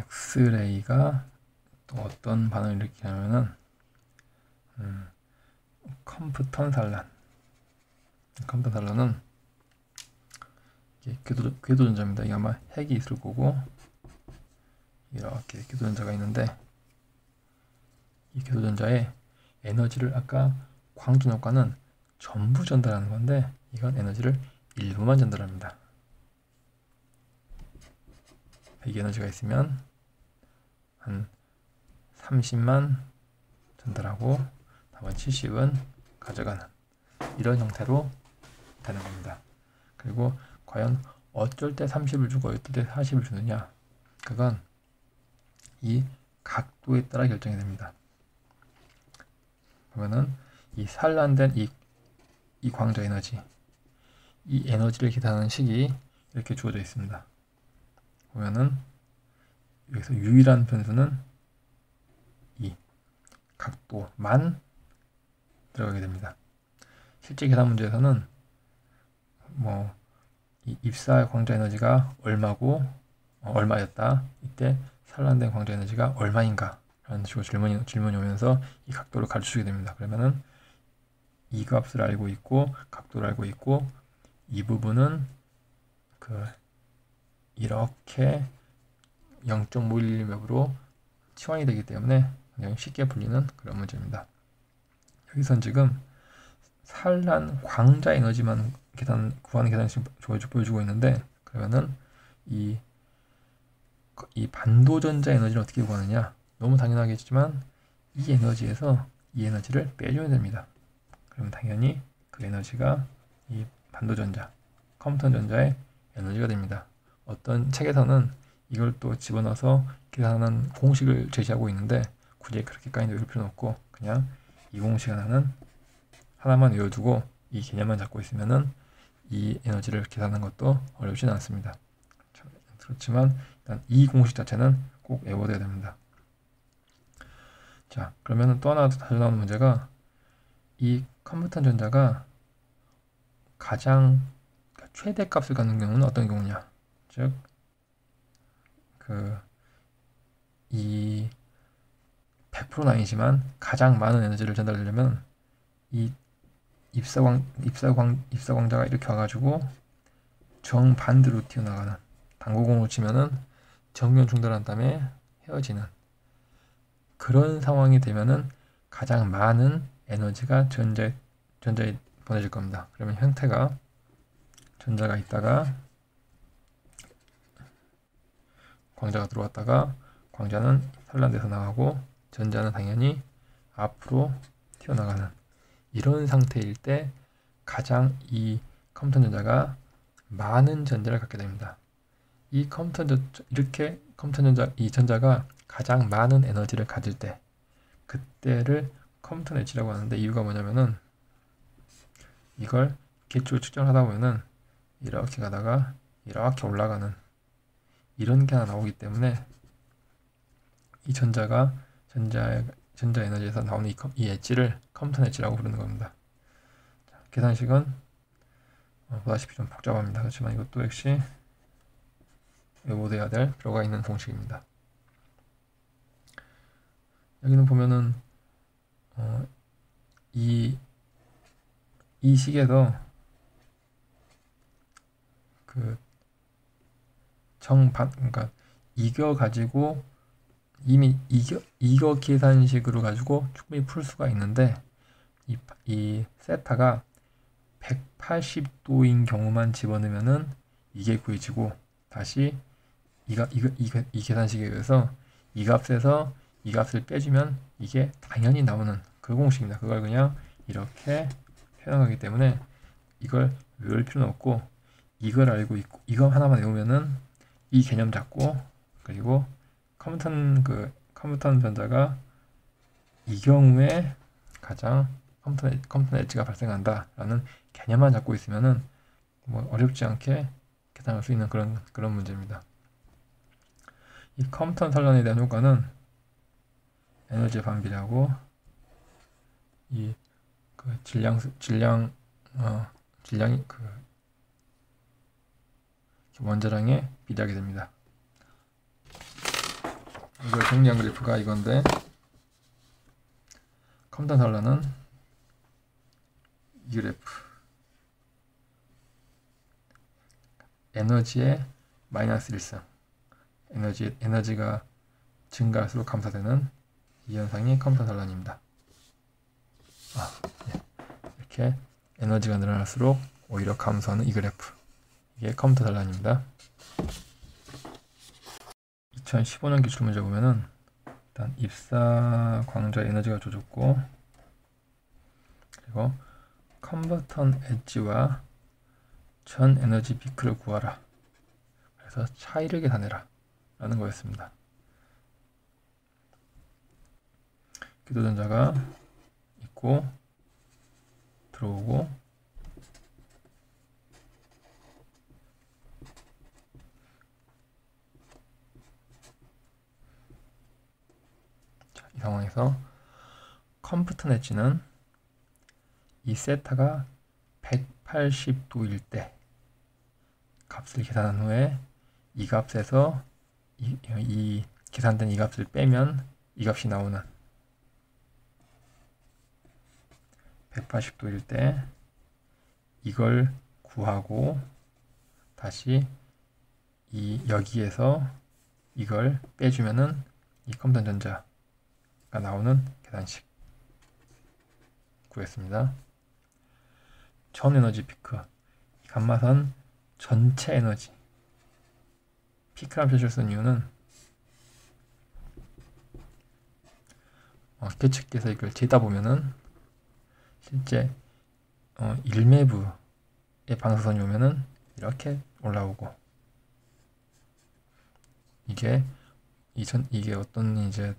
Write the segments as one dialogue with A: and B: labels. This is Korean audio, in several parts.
A: 엑스레이가 또 어떤 반응을 일으키냐면은 컴프턴 산란. 컴프턴 산란은 이게 궤도전자입니다. 이게 아마 핵이 있을 거고, 이렇게 궤도전자가 있는데, 이 궤도전자의 에너지를 아까 광전 효과는 전부 전달하는 건데, 이건 에너지를 일부만 전달합니다. 100 에너지가 있으면 한 30만 전달하고 나머지 70은 가져가는 이런 형태로 되는 겁니다. 그리고 과연 어쩔 때 30을 주고 어쩔 때 40을 주느냐, 그건 이 각도에 따라 결정이 됩니다. 그러면은 이 산란된 이 광자 에너지, 이 에너지를 계산하는 식이 이렇게 주어져 있습니다. 보면은 여기서 유일한 변수는 이 각도만 들어가게 됩니다. 실제 계산 문제에서는 이 입사 광자 에너지가 얼마였다. 이때 산란된 광자 에너지가 얼마인가? 라는 식으로 질문이 오면서 이 각도를 가르치게 됩니다. 그러면은 이 값을 알고 있고 각도를 알고 있고 이 부분은 이렇게 0.511맵으로 치환이 되기 때문에 그냥 쉽게 풀리는 그런 문제입니다. 여기선 지금 산란 광자 에너지만 구하는 계산식 보여주고 있는데, 그러면은 이 반도전자 에너지를 어떻게 구하느냐? 너무 당연하겠지만 이 에너지에서 이 에너지를 빼줘야 됩니다. 그럼 당연히 그 에너지가 이 반도전자, 컴퓨터 전자의 에너지가 됩니다. 어떤 책에서는 이걸 또 집어넣어서 계산하는 공식을 제시하고 있는데 굳이 그렇게까지 외울 필요는 없고 그냥 이 공식 하나만 외워두고 이 개념만 잡고 있으면은 이 에너지를 계산하는 것도 어렵지는 않습니다. 그렇지만 일단 이 공식 자체는 꼭 외워둬야 됩니다. 자, 그러면은 또 하나 다시 나오는 문제가 이 컴퓨터 전자가 가장 최대값을 갖는 경우는 어떤 경우냐? 즉, 이 100%는 아니지만 가장 많은 에너지를 전달하려면 이 입사광자가 이렇게 와가지고 정반대로 튀어나가는, 당구공으로 치면은 정면 충돌한 다음에 헤어지는 그런 상황이 되면은 가장 많은 에너지가 전자에 보내질 겁니다. 그러면 형태가 전자가 있다가 광자가 들어왔다가 광자는 산란돼서 나가고 전자는 당연히 앞으로 튀어나가는 이런 상태일 때 가장 이 컴퓨터 전자가 많은 전자를 갖게 됩니다. 이 전자가 가장 많은 에너지를 가질 때 그때를 컴퓨터 엣지라고 하는데, 이유가 뭐냐면은 이걸 개축을 측정하다 보면은 이렇게 가다가 이렇게 올라가는 이런 게 하나 나오기 때문에 이 전자 에너지에서 나오는 이 엣지를 컴퓨터 엣지라고 부르는 겁니다. 자, 계산식은 보다시피 좀 복잡합니다. 그렇지만 이것도 역시 외워둬야 될 필요가 있는 공식입니다. 여기는 보면은 이 식에서 그러니까 이거 가지고 이미 이거 계산식으로 가지고 충분히 풀 수가 있는데 이 세타가 180도인 경우만 집어넣으면은 이게 구해지고, 다시 이 계산식에 의해서 이 값에서 이 값을 빼주면 이게 당연히 나오는 그 공식입니다. 그걸 그냥 이렇게 해나가기 때문에 이걸 외울 필요는 없고 이걸 알고 있고 이거 하나만 외우면은 이 개념 잡고, 그리고 컴퓨터 전자가 이 경우에 가장 컴퓨터 엣지가 발생한다 라는 개념만 잡고 있으면은 어렵지 않게 계산할 수 있는 그런 문제입니다. 이 컴퓨터 산란에 대한 효과는 에너지 반비례하고 질량이 원자량에 비례하게 됩니다. 이걸 정리한 그래프가 이건데, 컴퓨터 산란은 이 그래프, 에너지의 마이너스 1승, 에너지가 증가할수록 감소되는 이 현상이 컴퓨터 산란입니다. 이렇게 에너지가 늘어날수록 오히려 감소하는 이 그래프, 이게 컴퓨터 산란입니다. 2015년 기출문제 보면은 일단 입사 광자 에너지가 줘줬고, 그리고 컨버턴 엣지와 전 에너지 피크를 구하라. 그래서 차이를 계산해라 라는 거였습니다. 기도전자가 있고 들어오고, 자, 이 상황에서 컴퓨터 엣지는 이 세타가 180도일 때 값을 계산한 후에 이 값에서 이 계산된 이 값을 빼면 이 값이 나오는 180도일 때 이걸 구하고, 다시 여기에서 이걸 빼주면은 이 컴퓨터 전자가 나오는 계산식 구했습니다. 전 에너지 피크, 이 감마선 전체 에너지 피크라는 표시를 쓴 이유는 계측기에서 이걸 재다 보면은 실제 1매부의 방사선이 오면은 이렇게 올라오고, 이게 어떤 이제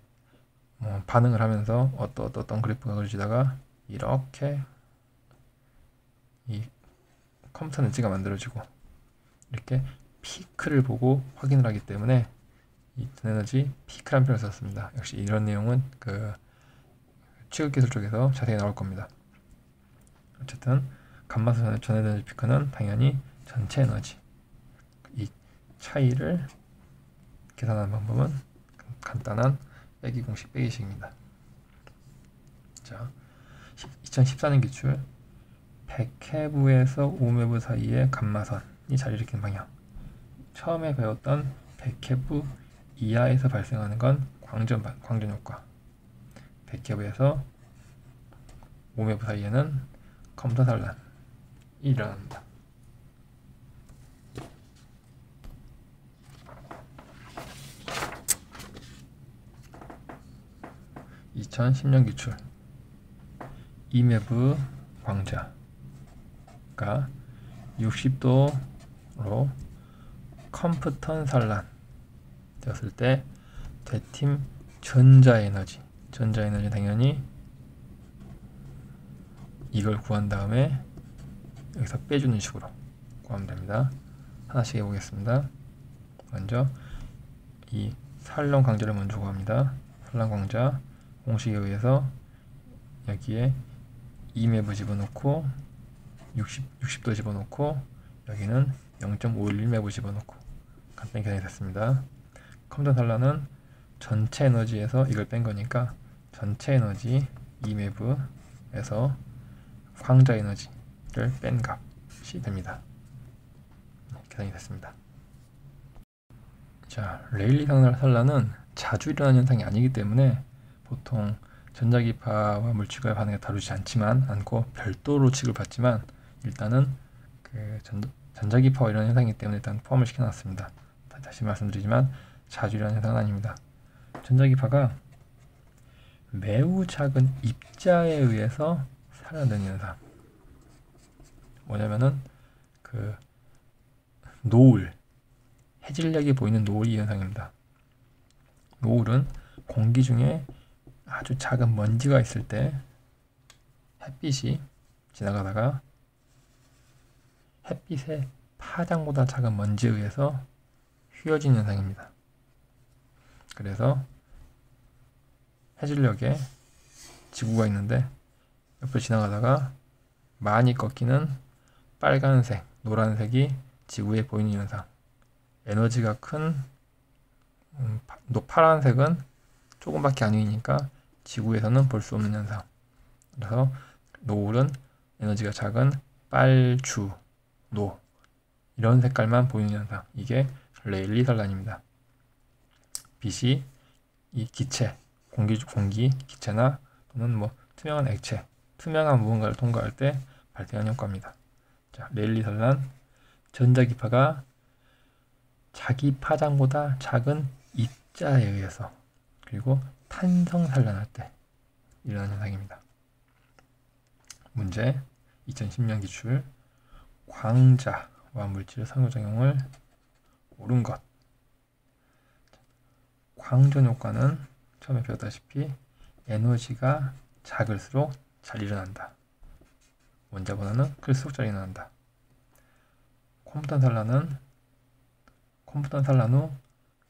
A: 반응을 하면서 어떤 그래프가 그려지다가 이렇게 이 컴퓨터 엣지가 만들어지고, 이렇게 피크를 보고 확인을 하기 때문에 이 전 에너지 피크라는 표현을 썼습니다. 역시 이런 내용은 그 취급기술 쪽에서 자세히 나올 겁니다. 어쨌든 감마선 전 에너지 피크는 당연히 전체 에너지, 이 차이를 계산하는 방법은 간단한 빼기 공식 빼기식입니다. 자, 2014년 기출 100회부에서 5매부 사이의 감마선이 자리를 일으키는 방향. 처음에 배웠던 100회부 이하에서 발생하는 건 광전 효과, 100회부에서 5매부 사이에는 컴퓨터 산란이 일어납니다. (2010년) 기출 2매부 광자가 60도로 컴퓨턴 산란 되었을 때 되팀 전자에너지 당연히 이걸 구한 다음에 여기서 빼주는 식으로 구하면 됩니다. 하나씩 해보겠습니다. 먼저 이 산란 광자를 먼저 구합니다. 산란 광자 공식에 의해서 여기에 2매부 집어넣고 60도 집어넣고, 여기는 0.511매부 집어넣고 간단히 계산이 됐습니다. 컴퓨터 산란은 전체 에너지에서 이걸 뺀 거니까 전체 에너지 2매부에서 광자 에너지를 뺀 값이 됩니다. 계산이 됐습니다. 자, 레일리 산란은 자주 일어나는 현상이 아니기 때문에 보통 전자기파와 물질과의 반응에 다루지 않고 별도로 취급받지만, 일단은 그 전자기파와 이런 현상이기 때문에 일단 포함을 시켜놨습니다. 다시 말씀드리지만 자주 일어나는 현상은 아닙니다. 전자기파가 매우 작은 입자에 의해서 산란되는 현상, 뭐냐면은 그 노을, 해질녘이 보이는 노을이 현상입니다. 노을은 공기 중에 아주 작은 먼지가 있을 때 햇빛이 지나가다가 햇빛의 파장보다 작은 먼지에 의해서 휘어진 현상입니다. 그래서 해질녘에 지구가 있는데 옆을 지나가다가 많이 꺾이는 빨간색, 노란색이 지구에 보이는 현상, 에너지가 큰 파란색은 조금밖에 아니니까 지구에서는 볼 수 없는 현상. 그래서 노을은 에너지가 작은 빨주, 노 이런 색깔만 보이는 현상. 이게 레일리 산란입니다. 빛이 이 기체, 공기 기체나 또는 뭐 투명한 액체, 투명한 무언가를 통과할 때 발생하는 효과입니다. 자, 레일리 산란, 전자기파가 자기 파장보다 작은 입자에 의해서 그리고 탄성 산란할 때 일어나는 현상입니다. 문제 2010년 기출 광자와 물질의 상호작용을 옳은 것. 광전 효과는 처음에 배웠다시피 에너지가 작을수록 잘 일어난다. 원자보다는 클수록 잘 일어난다. 컴퓨턴 산란 후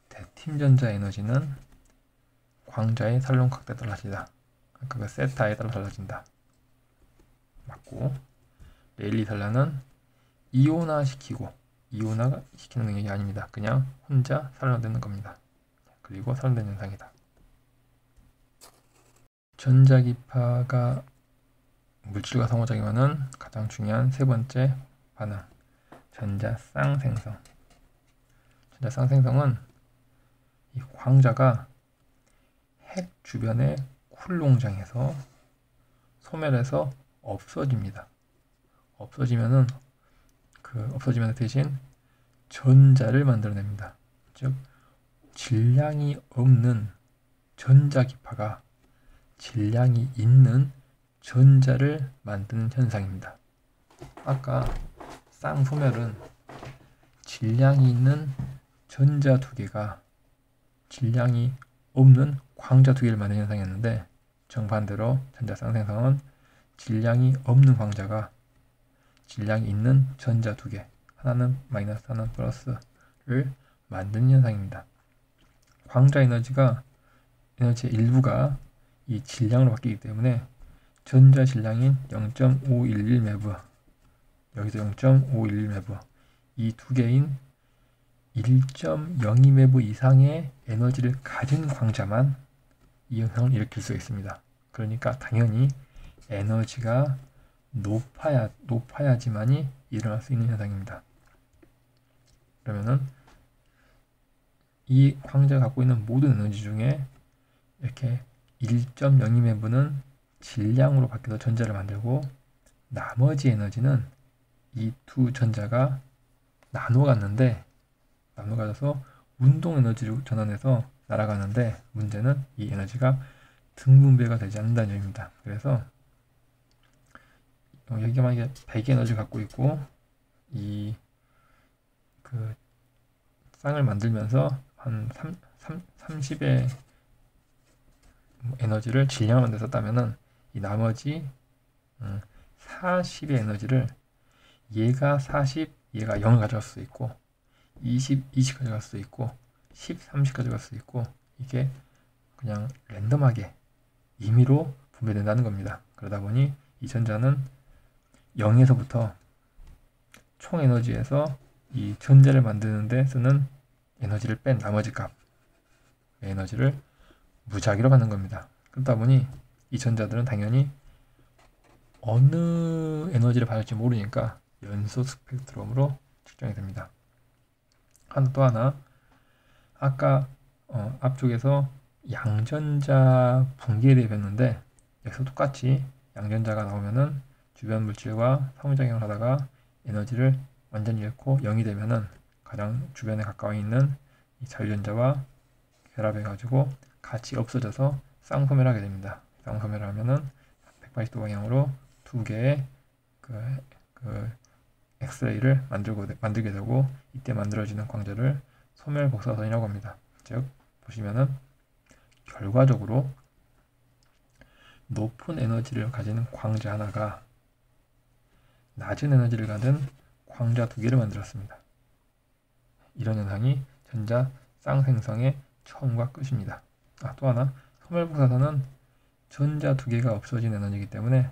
A: 대팀전자 에너지는 광자의 산론 각도에 따라 달라진다. 아까 그 세타에 따라 달라진다. 맞고, 레일리 산란은 이온화 시키는 능력이 아닙니다. 그냥 혼자 산란되는 겁니다. 그리고 산란되는 현상이다. 전자기파가 물질과 상호작용하는 가장 중요한 세 번째 반응, 전자 쌍생성. 전자 쌍생성은 이 광자가 핵 주변의 쿨롱장에서 소멸해서 없어집니다. 없어지면 대신 전자를 만들어냅니다. 즉 질량이 없는 전자기파가 질량이 있는 전자를 만드는 현상입니다. 아까 쌍소멸은 질량이 있는 전자 두 개가 질량이 없는 광자 두 개를 만드는 현상이었는데, 정반대로 전자 쌍생성은 질량이 없는 광자가 질량이 있는 전자 두 개, 하나는 마이너스 하나는 플러스를 만드는 현상입니다. 광자 에너지의 일부가 이 질량으로 바뀌기 때문에 전자 질량인 0.511 메브, 여기서 0.511 메브, 이 두 개인 1.02 메브 이상의 에너지를 가진 광자만 이 현상을 일으킬 수 있습니다. 그러니까 당연히 에너지가 높아야지만이 일어날 수 있는 현상입니다. 그러면은 이 광자가 갖고 있는 모든 에너지 중에 이렇게 1.02 메브는 질량으로 바뀌어서 전자를 만들고, 나머지 에너지는 이 두 전자가 나눠가져서 운동 에너지로 전환해서 날아가는데, 문제는 이 에너지가 등분배가 되지 않는다는 점입니다. 그래서 여기가 만약에 100의 에너지를 갖고 있고 그 쌍을 만들면서 한 30의 에너지를 질량을 냈었다면은 이 나머지 40의 에너지를 얘가 40, 얘가 0을 가져갈 수 있고 20 가져갈 수 있고 10, 30 가져갈 수 있고, 이게 그냥 랜덤하게 임의로 분배된다는 겁니다. 그러다 보니 이 전자는 0에서부터 총 에너지에서 이 전자를 만드는 데 쓰는 에너지를 뺀 나머지 값, 에너지를 무작위로 받는 겁니다. 그러다 보니 이 전자들은 당연히 어느 에너지를 받을지 모르니까 연소 스펙트럼으로 측정이 됩니다. 또 하나, 아까 앞쪽에서 양전자 붕괴에 대해 배웠는데, 여기서 똑같이 양전자가 나오면은 주변 물질과 상호작용을 하다가 에너지를 완전히 잃고 0이 되면은 가장 주변에 가까이 있는 이 자유전자와 결합해 가지고 같이 없어져서 쌍소멸하게 됩니다. 쌍소멸을 하면은 180도 방향으로 두 개의 그 엑스레이를 만들게 되고, 이때 만들어지는 광자를 소멸 복사선이라고 합니다. 즉 보시면은 결과적으로 높은 에너지를 가진 광자 하나가 낮은 에너지를 가진 광자 두 개를 만들었습니다. 이런 현상이 전자 쌍생성의 처음과 끝입니다. 또 하나, 소멸 복사선은 전자 두 개가 없어진 에너지이기 때문에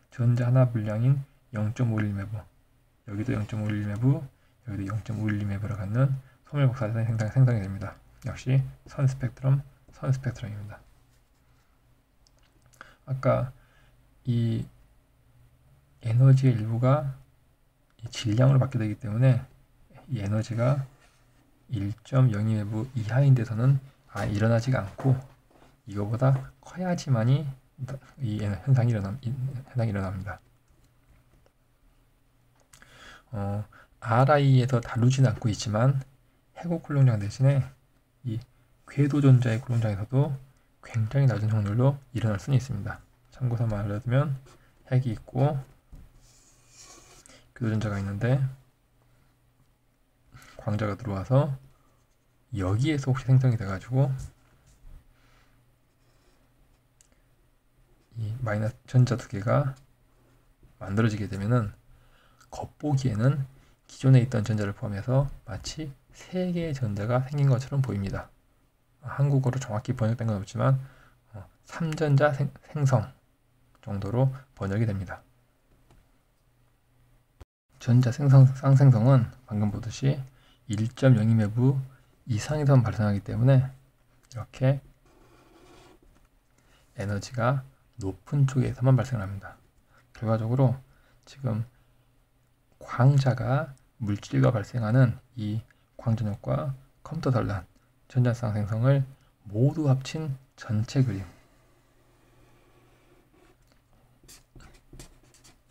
A: 전자 하나 분량인 0.51 메브, 여기도 0.51 메브, 여기도 0.51 메브를 갖는 소멸 복사선이 생성이 됩니다. 역시 선 스펙트럼입니다. 아까 이 에너지의 일부가 이 질량으로 받게 되기 때문에 이 에너지가 1.02 MeV 이하인 데서는 일어나지가 않고 이거보다 커야지만이 이 현상이 일어납니다. RI에서 다루지는 않고 있지만 해고 쿨롱장 대신에 이 궤도 전자의 쿨롱장에서도 굉장히 낮은 확률로 일어날 수는 있습니다. 참고서만 알려두면 핵이 있고 궤도 전자가 있는데 광자가 들어와서 여기에서 혹시 생성이 돼가지고 이 마이너스 전자 두 개가 만들어지게 되면은 겉보기에는 기존에 있던 전자를 포함해서 마치 3개의 전자가 생긴 것처럼 보입니다. 한국어로 정확히 번역된 건 없지만 3전자 생성 정도로 번역이 됩니다. 전자 쌍생성은 방금 보듯이 1.02 MeV 이상에서만 발생하기 때문에 이렇게 에너지가 높은 쪽에서만 발생합니다. 결과적으로 지금 광자가 물질과 발생하는 이 광전력과 컴퓨터 전란, 전자쌍 생성을 모두 합친 전체 그림,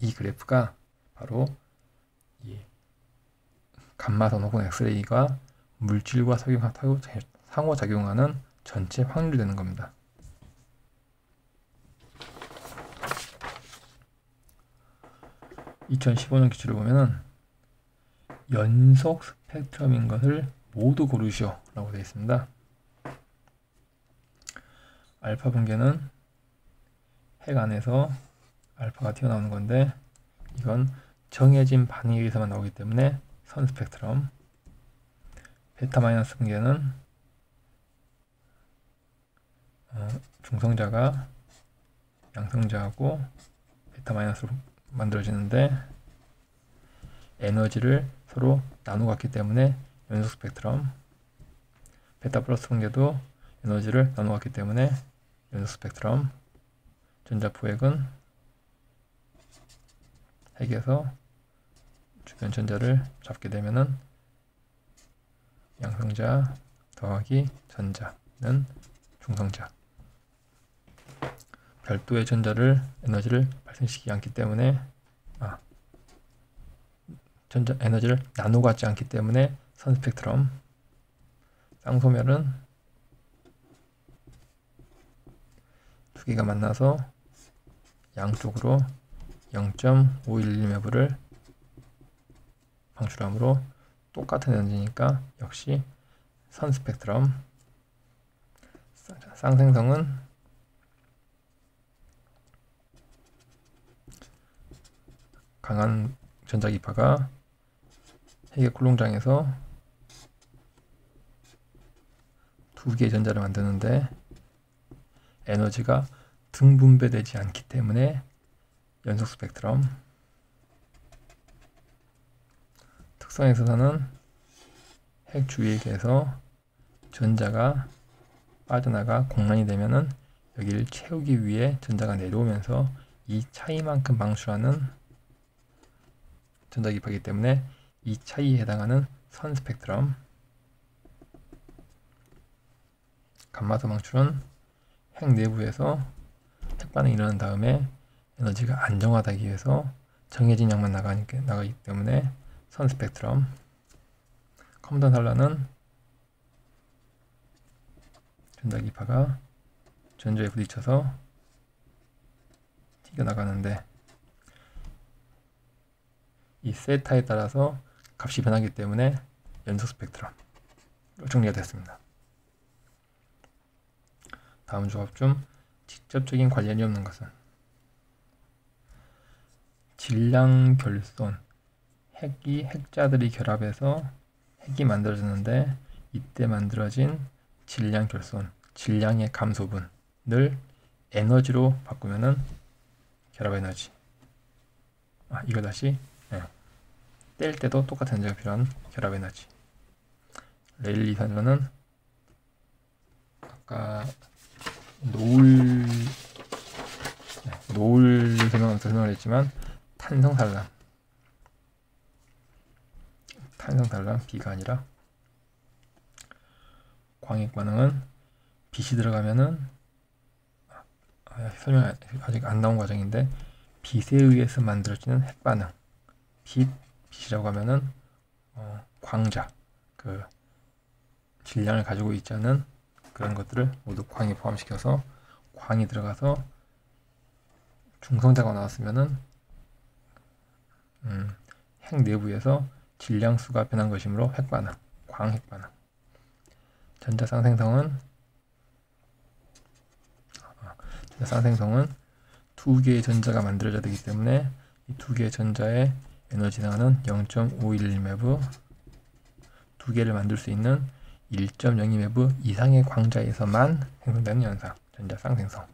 A: 이 그래프가 바로 이 감마선 혹은 엑스레이가 물질과 상호작용하는 전체 확률이 되는 겁니다. (2015년) 기출을 보면은 연속 스펙트럼인 것을 모두 고르시오 라고 되어 있습니다. 알파 분계는 핵 안에서 알파가 튀어나오는 건데 이건 정해진 반응에 의해서만 나오기 때문에 선 스펙트럼. 베타 마이너스 분계는 중성자가 양성자하고 베타 마이너스로 만들어지는데 에너지를 서로 나누어 갔기 때문에 연속 스펙트럼. 베타 플러스 분계도 에너지를 나누어 갔기 때문에 연속 스펙트럼. 전자포획은 핵에서 주변 전자를 잡게 되면은 양성자 더하기 전자는 중성자. 별도의 전자를 에너지를 발생시키지 않기 때문에 전자 에너지를 나누고 갖지 않기 때문에 선 스펙트럼. 쌍소멸은 두 개가 만나서 양쪽으로 0.511 MeV를 방출함으로 똑같은 에너지니까 역시 선 스펙트럼. 쌍생성은 강한 전자기파가 핵의 쿨롱장에서 두 개의 전자를 만드는데 에너지가 등분배되지 않기 때문에 연속 스펙트럼. 특성에서는 핵 주위에서 전자가 빠져나가 공란이 되면은 여기를 채우기 위해 전자가 내려오면서 이 차이만큼 방출하는 전자기파이기 때문에 이 차이에 해당하는 선 스펙트럼. 감마선 방출은 핵 내부에서 핵 반응이 일어난 다음에 에너지가 안정화되기 위해서 정해진 양만 나가기 때문에 선 스펙트럼. 컴퓨터 산란은 전자기파가 전조에 부딪혀서 튀겨나가는데 이 세타에 따라서 값이 변하기 때문에 연속 스펙트럼으로 정리가 됐습니다. 다음 조합 중 직접적인 관련이 없는 것은 질량 결손. 핵자들이 결합해서 핵이 만들어졌는데 이때 만들어진 질량 결손, 질량의 감소분을 에너지로 바꾸면은 결합 에너지. 이거 다시 뗄 때도 똑같은 에너지가 필요한 결합 에너지. 레일리 산소는 아까 노을 설명을 했지만 탄성산란 B가 아니라 광핵 반응은 빛이 들어가면은 설명 아직 안 나온 과정인데 빛에 의해서 만들어지는 핵 반응 빛이라고 하면은 광자 그 질량을 가지고 있지 않은 그런 것들을 모두 광에 포함시켜서 광이 들어가서 중성자가 나왔으면은 핵 내부에서 질량수가 변한 것이므로 핵반응, 광핵반응. 전자 쌍생성은 두 개의 전자가 만들어져야 되기 때문에 이 두 개의 전자의 에너지는 0.511MeV, 두 개를 만들 수 있는 1.02MeV 이상의 광자에서만 생성되는 현상, 전자 쌍생성.